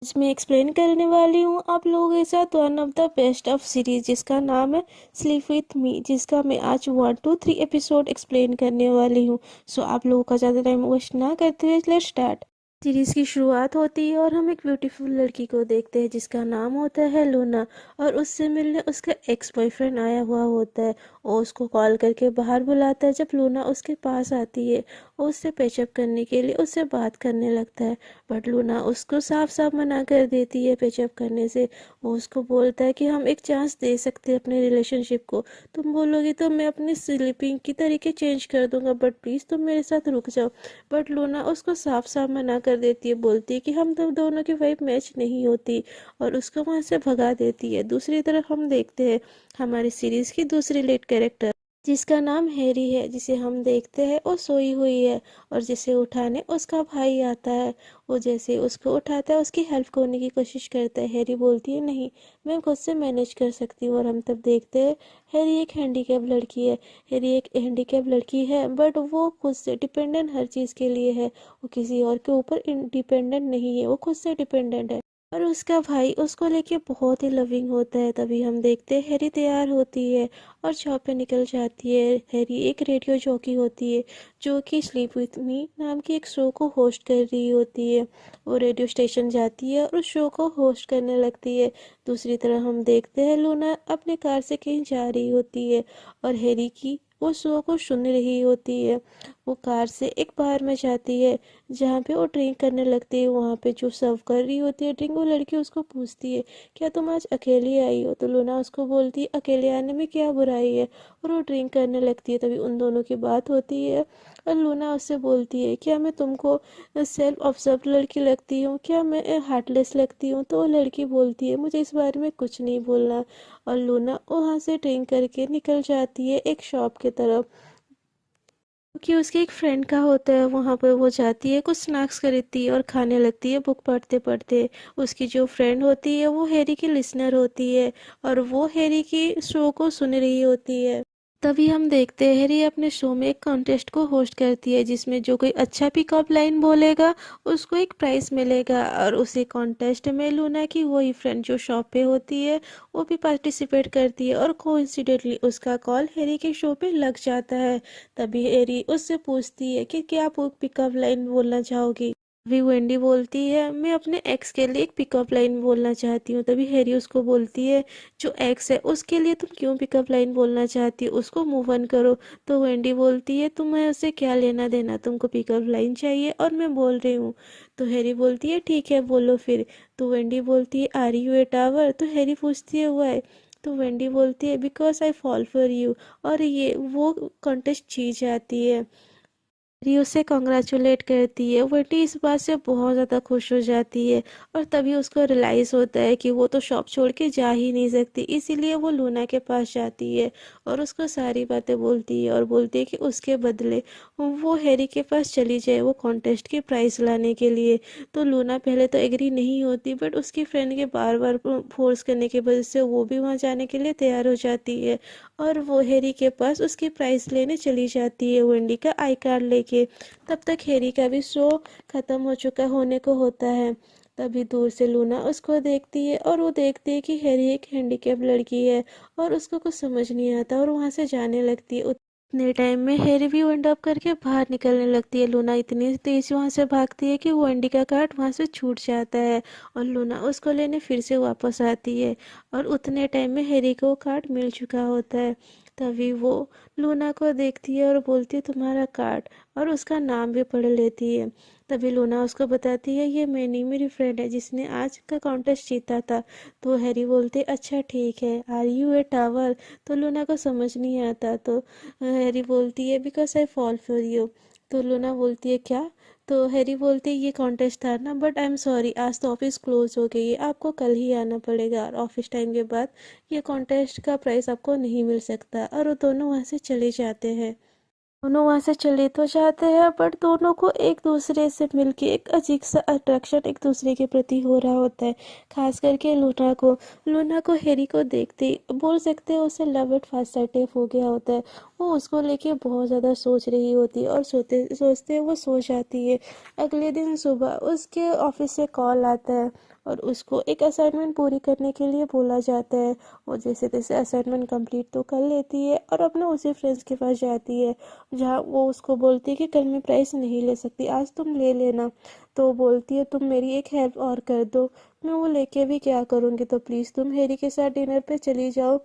आज मैं एक्सप्लेन करने वाली हूँ आप लोगों के साथ one of the best of series जिसका नाम है स्लीप विथ मी, जिसका मैं आज 1 2 3 एपिसोड एक्सप्लेन करने वाली हूँ। सो आप लोगों का ज़्यादा टाइम वेस्ट ना करते हुए लेट्स स्टार्ट। सीरीज की शुरुआत होती है और हम एक ब्यूटीफुल लड़की को देखते हैं जिसका नाम होता है लूना। और उससे मिलने उसका एक्स बॉयफ्रेंड आया हुआ होता है और उसको कॉल करके बाहर बुलाता है। जब लूना उसके पास आती है वो उससे पैचअप करने के लिए उससे बात करने लगता है, बट लूना उसको साफ साफ मना कर देती है पैचअप करने से। वो उसको बोलता है कि हम एक चांस दे सकते हैं अपने रिलेशनशिप को, तुम बोलोगी तो मैं अपनी स्लीपिंग की तरीके चेंज कर दूंगा, बट प्लीज़ तुम मेरे साथ रुक जाओ। बट लूना उसको साफ साफ मना कर देती है, बोलती है कि हम तो दोनों की वाइब मैच नहीं होती और उसको वहाँ से भगा देती है। दूसरी तरफ हम देखते हैं हमारी सीरीज़ की दूसरी लीड कैरेक्टर जिसका नाम हैरी है, जिसे हम देखते हैं वो सोई हुई है और जिसे उठाने उसका भाई आता है। वो जैसे उसको उठाता है उसकी हेल्प करने की कोशिश करता है। हैरी बोलती है नहीं, मैं खुद से मैनेज कर सकती हूँ। और हम तब देखते हैं हैरी एक हैंडीकैप लड़की है। हैरी एक हैंडीकैप लड़की है बट वो खुद से डिपेंडेंट हर चीज़ के लिए है। वो किसी और के ऊपर डिपेंडेंट नहीं है, वो खुद से डिपेंडेंट है। और उसका भाई उसको लेके बहुत ही लविंग होता है। तभी हम देखते हैं हैरी तैयार होती है और जॉब पे निकल जाती है। हैरी एक रेडियो जॉकी होती है जो कि स्लीप विथ मी नाम की एक शो को होस्ट कर रही होती है। वो रेडियो स्टेशन जाती है और उस शो को होस्ट करने लगती है। दूसरी तरफ हम देखते हैं लूना अपने कार से कहीं जा रही होती है और हैरी की वो शो को सुन रही होती है। वो कार से एक बार में जाती है जहाँ पे वो ड्रिंक करने लगती है। वहाँ पे जो सर्व कर रही होती है ड्रिंक, वो लड़की उसको पूछती है क्या तुम आज अकेली आई हो? तो लूना उसको बोलती है अकेले आने में क्या बुराई है, और वो ड्रिंक करने लगती है। तभी उन दोनों की बात होती है और लूना उससे बोलती है क्या मैं तुमको सेल्फ ऑब्जर्व लड़की लगती हूँ, क्या मैं हार्टलेस लगती हूँ? तो वो लड़की बोलती है मुझे इस बारे में कुछ नहीं बोलना। और लूना वहाँ से ड्रिंक करके निकल जाती है एक शॉप की तरफ क्योंकि उसके एक फ्रेंड का होता है। वहाँ पर वो जाती है, कुछ स्नैक्स खरीदती है और खाने लगती है बुक पढ़ते पढ़ते। उसकी जो फ्रेंड होती है वो हैरी की लिसनर होती है और वो हैरी की शो को सुन रही होती है। तभी हम देखते हैं हैरी अपने शो में एक कॉन्टेस्ट को होस्ट करती है जिसमें जो कोई अच्छा पिकअप लाइन बोलेगा उसको एक प्राइज मिलेगा। और उसी कॉन्टेस्ट में लूना की वही फ्रेंड जो शॉप पे होती है वो भी पार्टिसिपेट करती है और कोइंसिडेंटली उसका कॉल हैरी के शो पे लग जाता है। तभी हैरी उससे पूछती है कि क्या आप वो पिकअप लाइन बोलना चाहोगी? अभी वेंडी बोलती है मैं अपने एक्स के लिए एक पिकअप लाइन बोलना चाहती हूँ। तभी हैरी उसको बोलती है जो एक्स है उसके लिए तुम क्यों पिकअप लाइन बोलना चाहती हो, उसको मूव ऑन करो। तो वेंडी बोलती है तुम्हें उससे क्या लेना देना, तुमको पिकअप लाइन चाहिए और मैं बोल रही हूँ। तो हैरी बोलती है ठीक है बोलो फिर। तो वेंडी बोलती है आर यू ए टावर? तो हैरी पूछती है वाई? तो वेंडी बोलती है because I fall for you. और ये वो कॉन्टेस्ट जीत जाती है। रियो से कॉन्ग्रेचुलेट करती है। वटी इस बात से बहुत ज़्यादा खुश हो जाती है और तभी उसको रियलाइज़ होता है कि वो तो शॉप छोड़ के जा ही नहीं सकती, इसीलिए वो लूना के पास जाती है और उसको सारी बातें बोलती है और बोलती है कि उसके बदले वो हैरी के पास चली जाए वो कॉन्टेस्ट के प्राइज़ लाने के लिए। तो लूना पहले तो एग्री नहीं होती बट उसकी फ्रेंड के बार बार फोर्स करने की वजह से वो भी वहाँ जाने के लिए तैयार हो जाती है और वो हैरी के पास उसकी प्राइस लेने चली जाती है वेंडी का आई कार्ड लेके। तब तक हैरी का भी शो खत्म हो चुका होने को होता है। तभी दूर से लूना उसको देखती है और वो देखती है कि हैरी एक हैंडीकैप लड़की है और उसको कुछ समझ नहीं आता और वहाँ से जाने लगती है। उतने टाइम में हैरी भी विंड अप करके बाहर निकलने लगती है। लूना इतनी तेज वहाँ से भागती है कि वो वेंडी का कार्ड वहाँ से छूट जाता है और लूना उसको लेने फिर से वापस आती है और उतने टाइम में हैरी को कार्ड मिल चुका होता है। तभी वो लूना को देखती है और बोलती है तुम्हारा कार्ड, और उसका नाम भी पढ़ लेती है। तभी लूना उसको बताती है ये मैनी मेरी फ्रेंड है जिसने आज का कॉन्टेस्ट जीता था। तो हैरी बोलते अच्छा ठीक है आर यू ए टावर? तो लूना को समझ नहीं आता। तो हैरी बोलती है because I fall for you. तो लूना बोलती है क्या? तो हैरी बोलते हैं ये कॉन्टेस्ट था ना, बट आई एम सॉरी आज तो ऑफिस क्लोज हो गई है, आपको कल ही आना पड़ेगा और ऑफिस टाइम के बाद ये कॉन्टेस्ट का प्राइस आपको नहीं मिल सकता। और वो दोनों वहाँ से चले जाते हैं। दोनों वहां से चले तो जाते हैं, बट दोनों को एक दूसरे से मिलके एक अजीब सा अट्रैक्शन एक दूसरे के प्रति हो रहा होता है। खास करके लूना को हैरी को देखते ही बोल सकते हैं उसे love at first sight type हो गया होता है। वो उसको लेके बहुत ज़्यादा सोच रही होती है और सोते सोचते वो सो जाती है। अगले दिन सुबह उसके ऑफिस से कॉल आता है और उसको एक असाइनमेंट पूरी करने के लिए बोला जाता है। वो जैसे तैसे असाइनमेंट कंप्लीट तो कर लेती है और अपने उसी फ्रेंड्स के पास जाती है, जहाँ वो उसको बोलती है कि कल मैं प्राइस नहीं ले सकती, आज तुम ले लेना। तो वो बोलती है तुम मेरी एक हेल्प और कर दो। मैं वो लेके भी क्या करूँगी, तो प्लीज़ तुम हैरी के साथ डिनर पे चली जाओ।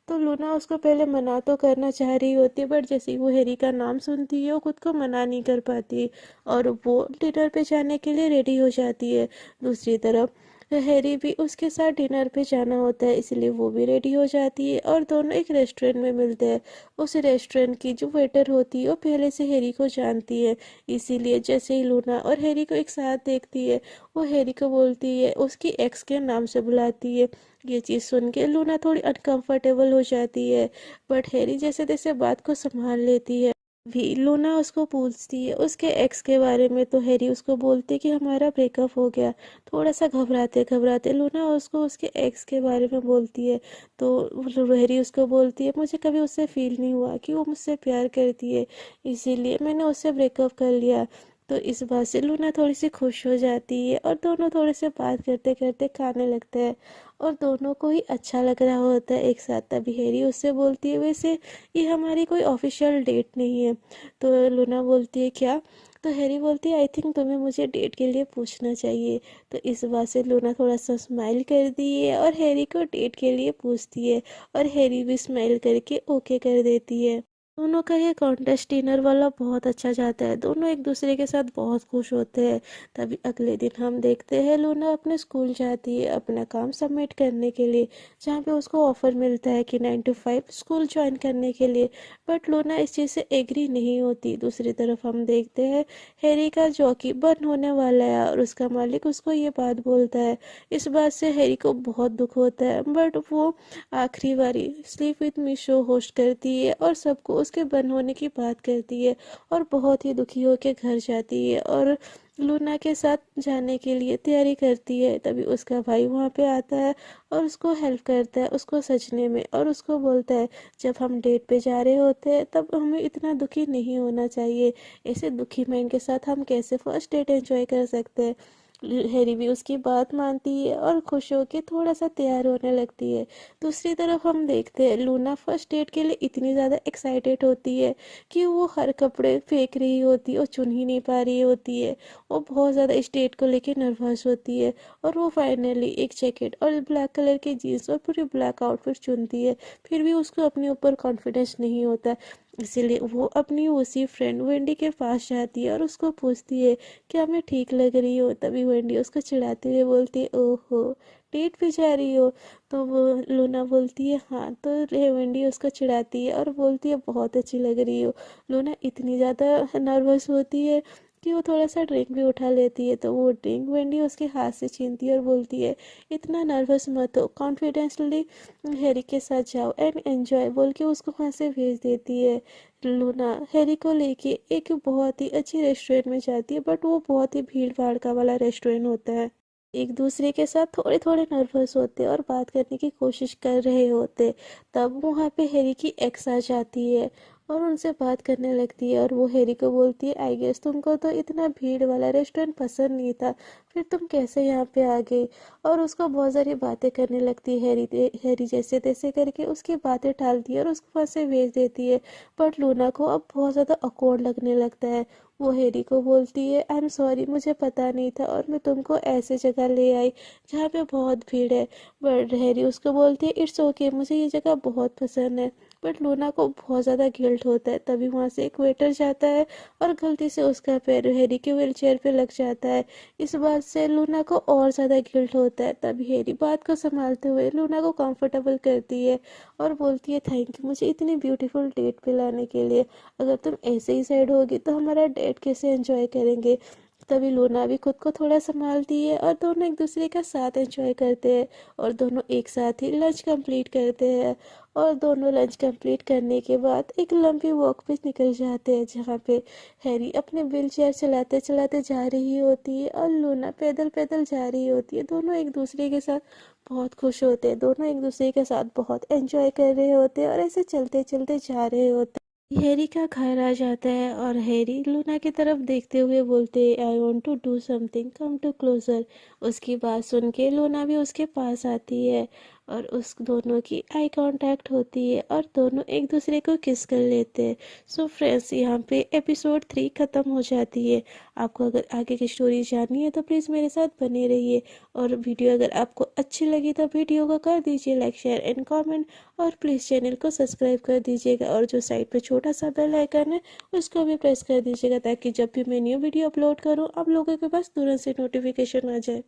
तो लूना उसको पहले मना तो करना चाह रही होती है, बट जैसे ही वो हैरी का नाम सुनती है वो खुद को मना नहीं कर पाती और वो डिनर पे जाने के लिए रेडी हो जाती है। दूसरी तरफ हैरी भी उसके साथ डिनर पे जाना होता है, इसलिए वो भी रेडी हो जाती है और दोनों एक रेस्टोरेंट में मिलते हैं। उस रेस्टोरेंट की जो वेटर होती है वो पहले से हैरी को जानती है, इसीलिए जैसे ही लूना और हैरी को एक साथ देखती है वो हैरी को बोलती है, उसकी एक्स के नाम से बुलाती है। ये चीज़ सुन के लूना थोड़ी अनकंफर्टेबल हो जाती है, बट हैरी जैसे तैसे बात को संभाल लेती है। भी लूना उसको पूछती है उसके एक्स के बारे में, तो हैरी उसको बोलते कि हमारा ब्रेकअप हो गया। थोड़ा सा घबराते घबराते लूना उसको उसके एक्स के बारे में बोलती है। तो हैरी उसको बोलती है मुझे कभी उससे फील नहीं हुआ कि वो मुझसे प्यार करती है, इसीलिए मैंने उससे ब्रेकअप कर लिया। तो इस बात से लूना थोड़ी सी खुश हो जाती है और दोनों थोड़े से बात करते करते खाने लगते हैं और दोनों को ही अच्छा लग रहा होता है एक साथ। तभी हैरी उससे बोलती है वैसे ये हमारी कोई ऑफिशियल डेट नहीं है। तो लूना बोलती है क्या? तो हैरी बोलती है आई थिंक तुम्हें मुझे डेट के लिए पूछना चाहिए। तो इस बात से लूना थोड़ा सा स्माइल करती है और हैरी को डेट के लिए पूछती है और हैरी भी स्माइल करके ओके कर देती है। दोनों का ये कॉन्टेस्ट डिनर वाला बहुत अच्छा जाता है, दोनों एक दूसरे के साथ बहुत खुश होते हैं। तभी अगले दिन हम देखते हैं लूना अपने स्कूल जाती है अपना काम सबमिट करने के लिए, जहाँ पे उसको ऑफर मिलता है कि 9 to 5 स्कूल ज्वाइन करने के लिए। बट लूना इस चीज़ से एग्री नहीं होती। दूसरी तरफ हम देखते हैं हैरी का जॉकी बंद होने वाला है और उसका मालिक उसको ये बात बोलता है। इस बात से हैरी को बहुत दुख होता है, बट वो आखिरी बारी sleep with me show host करती है और सबको उसके बंद होने की बात करती है और बहुत ही दुखी होकर घर जाती है और लूना के साथ जाने के लिए तैयारी करती है। तभी उसका भाई वहाँ पे आता है और उसको हेल्प करता है उसको सजने में और उसको बोलता है जब हम डेट पे जा रहे होते हैं तब हमें इतना दुखी नहीं होना चाहिए, ऐसे दुखी माइंड के साथ हम कैसे फर्स्ट डेट एंजॉय कर सकते हैं। हैरी भी उसकी बात मानती है और खुश होकर थोड़ा सा तैयार होने लगती है। दूसरी तरफ हम देखते हैं लूना फर्स्ट डेट के लिए इतनी ज़्यादा एक्साइटेड होती है कि वो हर कपड़े फेंक रही होती है और चुन ही नहीं पा रही होती है। वो बहुत ज़्यादा इस डेट को लेकर नर्वस होती है और वो फाइनली एक जैकेट और ब्लैक कलर की जीन्स और पूरी ब्लैक आउटफिट चुनती है। फिर भी उसको अपने ऊपर कॉन्फिडेंस नहीं होता, इसीलिए वो अपनी उसी फ्रेंड वेंडी के पास जाती है और उसको पूछती है क्या मैं ठीक लग रही हूँ। तभी वेंडी उसको चिढ़ाते हुए बोलती है ओहो डेट पे जा रही हो। तो वो लूना बोलती है हाँ, तो वेंडी उसको चिढ़ाती है और बोलती है बहुत अच्छी लग रही हो। लूना इतनी ज़्यादा नर्वस होती है कि वो थोड़ा सा ड्रिंक भी उठा लेती है, तो वो ड्रिंक वेंडी उसके हाथ से छीनती है और बोलती है इतना नर्वस मत हो, कॉन्फिडेंसली हैरी के साथ जाओ एंड एंजॉय बोल के उसको वहाँ से भेज देती है। लूना हैरी को लेके एक बहुत ही अच्छी रेस्टोरेंट में जाती है, बट वो बहुत ही भीड़ भाड़ का वाला रेस्टोरेंट होता है। एक दूसरे के साथ थोड़े थोड़े नर्वस होते और बात करने की कोशिश कर रहे होते। तब वहाँ पे हैरी की एक्स आ जाती है और उनसे बात करने लगती है और वो हैरी को बोलती है आई गेस तुमको तो इतना भीड़ वाला रेस्टोरेंट पसंद नहीं था, फिर तुम कैसे यहाँ पे आ गई। और उसको बहुत सारी बातें करने लगती है। हैरी जैसे तैसे करके उसकी बातें टालती है और उसको वहाँ से भेज देती है। बट लूना को अब बहुत ज़्यादा awkward लगने लगता है। वो हैरी को बोलती है आई एम सॉरी मुझे पता नहीं था और मैं तुमको ऐसे जगह ले आई जहाँ पे बहुत भीड़ है। बट हैरी उसको बोलती है इट्स ओके मुझे ये जगह बहुत पसंद है। बट लूना को बहुत ज़्यादा गिल्ट होता है। तभी वहाँ से एक वेटर जाता है और गलती से उसका पैर हैरी के व्हील चेयर पे लग जाता है। इस बात से लूना को और ज़्यादा गिल्ट होता है। तभी हैरी बात को संभालते हुए लूना को कंफर्टेबल करती है और बोलती है थैंक यू मुझे इतनी ब्यूटीफुल डेट पे लाने के लिए। अगर तुम ऐसे ही सैड होगी तो हमारा डेट कैसे एंजॉय करेंगे। तभी लूना भी खुद को थोड़ा संभालती है और दोनों एक दूसरे का साथ एंजॉय करते हैं और दोनों एक साथ ही लंच कंप्लीट करते हैं। और दोनों लंच कंप्लीट करने के बाद एक लंबी वॉक पे निकल जाते हैं, जहाँ पे हैरी अपने व्हील चेयर चलाते चलाते जा रही होती है और लूना पैदल पैदल जा रही होती है। दोनों एक दूसरे के साथ बहुत खुश होते हैं, दोनों एक दूसरे के साथ बहुत एंजॉय कर रहे होते हैं और ऐसे चलते चलते जा रहे होते हैं। हैरी का घर आ जाता है और हैरी लूना की तरफ देखते हुए बोलते हैं, I want to do something, come to closer. उसकी बात सुन के लूना भी उसके पास आती है और उस दोनों की आई कांटेक्ट होती है और दोनों एक दूसरे को किस कर लेते हैं। सो फ्रेंड्स, यहाँ पे एपिसोड 3 ख़त्म हो जाती है। आपको अगर आगे की स्टोरी जाननी है तो प्लीज़ मेरे साथ बने रहिए। और वीडियो अगर आपको अच्छी लगी तो वीडियो को कर दीजिए लाइक, शेयर एंड कमेंट। और प्लीज़ चैनल को सब्सक्राइब कर दीजिएगा और जो साइड पे छोटा सा बेल आइकन है उसको भी प्रेस कर दीजिएगा, ताकि जब भी मैं न्यू वीडियो अपलोड करूँ आप लोगों के पास तुरंत से नोटिफिकेशन आ जाए।